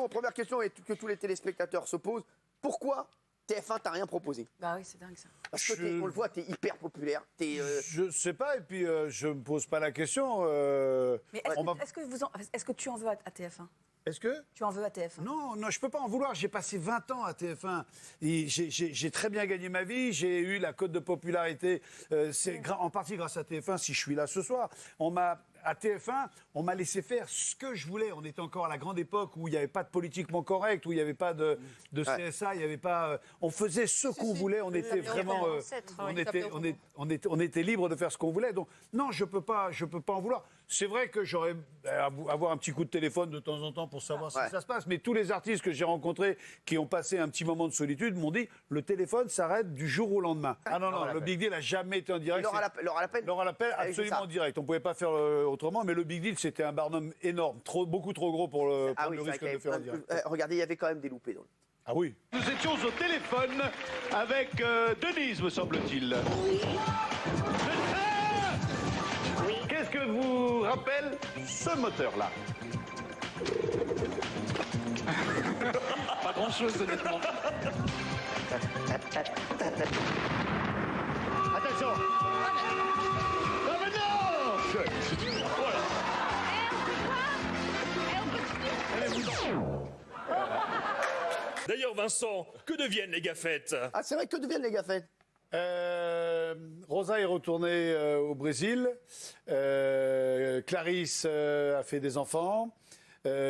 première question que tous les téléspectateurs se posent, pourquoi TF1 t'a rien proposé? Bah oui, c'est dingue ça. Parce que on le voit, t'es hyper populaire. Je sais pas, et puis je me pose pas la question. Mais est-ce que tu en veux à TF1? Est-ce que Tu en veux à TF1? Non, je peux pas en vouloir. J'ai passé 20 ans à TF1. Et j'ai très bien gagné ma vie. J'ai eu la cote de popularité. C'est en partie grâce à TF1 si je suis là ce soir. À TF1, on m'a laissé faire ce que je voulais. On était encore à la grande époque où il n'y avait pas de politiquement correct, où il n'y avait pas de CSA, il n'y avait pas. On faisait ce qu'on voulait. On était vraiment. On était libre de faire ce qu'on voulait. Donc non, je peux pas en vouloir. C'est vrai que j'aurais avoir un petit coup de téléphone de temps en temps pour savoir si ça se passe. Mais tous les artistes que j'ai rencontrés qui ont passé un petit moment de solitude m'ont dit le téléphone s'arrête du jour au lendemain. Ah non, le Big Deal n'a jamais été en direct. Laura Lappel, absolument en direct. On ne pouvait pas faire autrement, mais le Big Deal, c'était un barnum énorme, beaucoup trop gros pour le risque de faire en direct. Regardez, il y avait quand même des loupés dans le... Ah oui. Nous étions au téléphone avec Denise, me semble-t-il. Oui. Qu'est-ce que vous rappelle ce moteur-là? Pas grand-chose, honnêtement. Attention. Non, mais non. D'ailleurs, Vincent, que deviennent les gaffettes? Ah, c'est vrai, que deviennent les gaffettes? Rosa est retournée au Brésil. Clarisse a fait des enfants.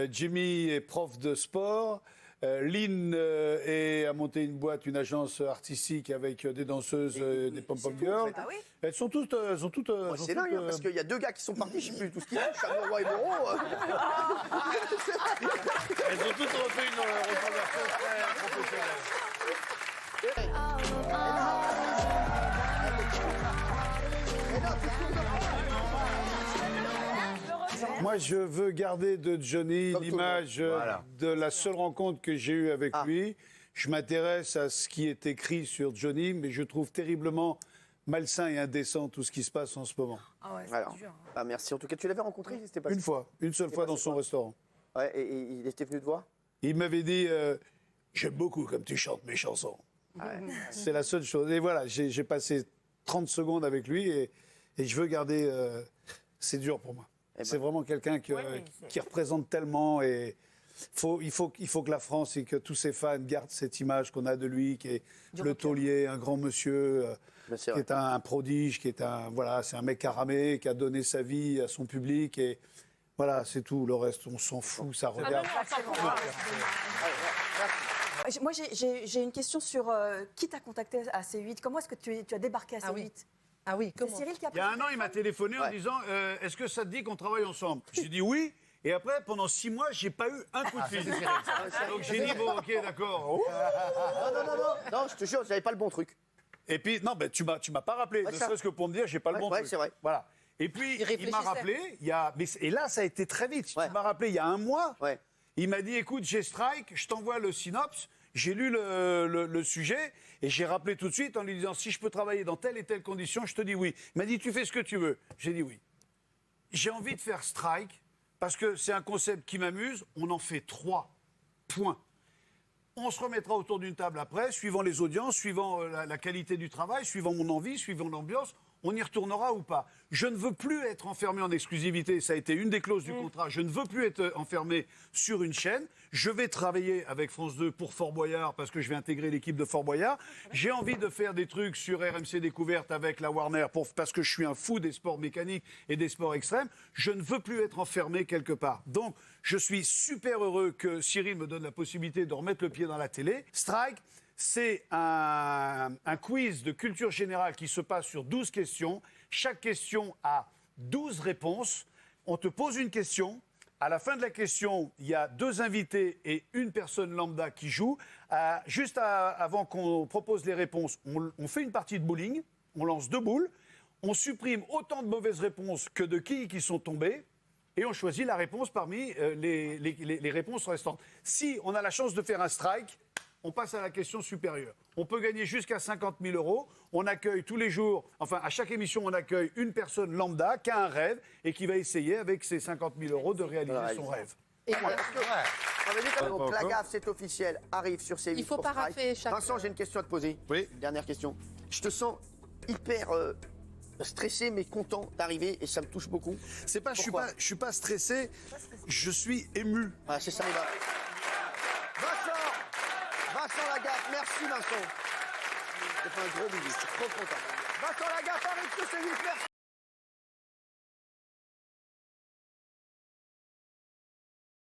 Jimmy est prof de sport. Lynn a monté une boîte, une agence artistique avec des danseuses, des pom-pom girls. Ah oui. Elles ont toutes. C'est dingue, parce qu'il y a 2 gars qui sont partis, je ne sais plus tout ce qu'ils font, Chamorro et Moreau. Elles ont toutes refait une reconversion très professionnelle. Moi, je veux garder de Johnny l'image de la seule rencontre que j'ai eue avec lui. Je m'intéresse à ce qui est écrit sur Johnny, mais je trouve terriblement malsain et indécent tout ce qui se passe en ce moment. Ah ouais, c'est dur. Ah, merci. En tout cas, tu l'avais rencontré? Une seule fois dans son restaurant. Ouais, et il était venu te voir? Il m'avait dit j'aime beaucoup comme tu chantes mes chansons. Ouais. C'est la seule chose. Et voilà, j'ai passé 30 secondes avec lui et je veux garder. C'est dur pour moi. C'est vraiment quelqu'un qui représente tellement et il faut que la France et que tous ses fans gardent cette image qu'on a de lui, qui est le taulier, un grand monsieur, qui est un prodige, c'est un mec caramé, qui a donné sa vie à son public et voilà, c'est tout. Le reste, on s'en fout, ça regarde. Moi, j'ai une question sur qui t'a contacté à C8. Comment est-ce que tu as débarqué à C8? Ah oui, c'est Cyril qui a... Il y a un an, il m'a téléphoné en disant est-ce que ça te dit qu'on travaille ensemble? J'ai dit oui. Et après, pendant 6 mois, j'ai pas eu un coup de fil. Donc j'ai dit bon, ok, d'accord. Non, je te jure, j'avais pas le bon truc. Et puis non, tu m'as pas rappelé. Ne serait-ce que pour me dire j'ai pas le bon truc. C'est vrai. Voilà. Et puis il m'a rappelé. Et là, ça a été très vite. Il m'a rappelé il y a 1 mois. Ouais. Il m'a dit écoute, j'ai strike, je t'envoie le synopsis. J'ai lu le sujet et j'ai rappelé tout de suite en lui disant si je peux travailler dans telle et telle condition, je te dis oui. Il m'a dit tu fais ce que tu veux. J'ai dit oui. J'ai envie de faire strike parce que c'est un concept qui m'amuse. On en fait 3 points. On se remettra autour d'une table après, suivant les audiences, suivant la qualité du travail, suivant mon envie, suivant l'ambiance. On y retournera ou pas. Je ne veux plus être enfermé en exclusivité. Ça a été une des clauses du contrat. Je ne veux plus être enfermé sur une chaîne. Je vais travailler avec France 2 pour Fort Boyard parce que je vais intégrer l'équipe de Fort Boyard. J'ai envie de faire des trucs sur RMC Découverte avec la Warner parce que je suis un fou des sports mécaniques et des sports extrêmes. Je ne veux plus être enfermé quelque part. Donc, je suis super heureux que Cyril me donne la possibilité de remettre le pied dans la télé. Strike. C'est un quiz de culture générale qui se passe sur 12 questions. Chaque question a 12 réponses. On te pose une question. À la fin de la question, il y a 2 invités et une personne lambda qui joue. Avant qu'on propose les réponses, on fait une partie de bowling. On lance 2 boules. On supprime autant de mauvaises réponses que de quilles qui sont tombées. Et on choisit la réponse parmi les réponses restantes. Si on a la chance de faire un strike, on passe à la question supérieure. On peut gagner jusqu'à 50 000 €. On accueille tous les jours, à chaque émission, on accueille une personne lambda qui a un rêve et qui va essayer avec ses 50 000 € de réaliser son rêve. Et Ça veut dire que donc, la gaffe, c'est officiel, arrive sur C8. Il faut pour paraffer Strike. chaque- Vincent, j'ai une question à te poser. Oui. Dernière question. Je te sens hyper stressé, mais content d'arriver et ça me touche beaucoup. C'est pas, je Pourquoi suis pas stressé, je suis ému. Ah, c'est ça, il va. Vincent Lagaffe, merci Vincent. C'est un gros bisou, je suis trop content. Vincent Lagaffe arrive sur C8, merci.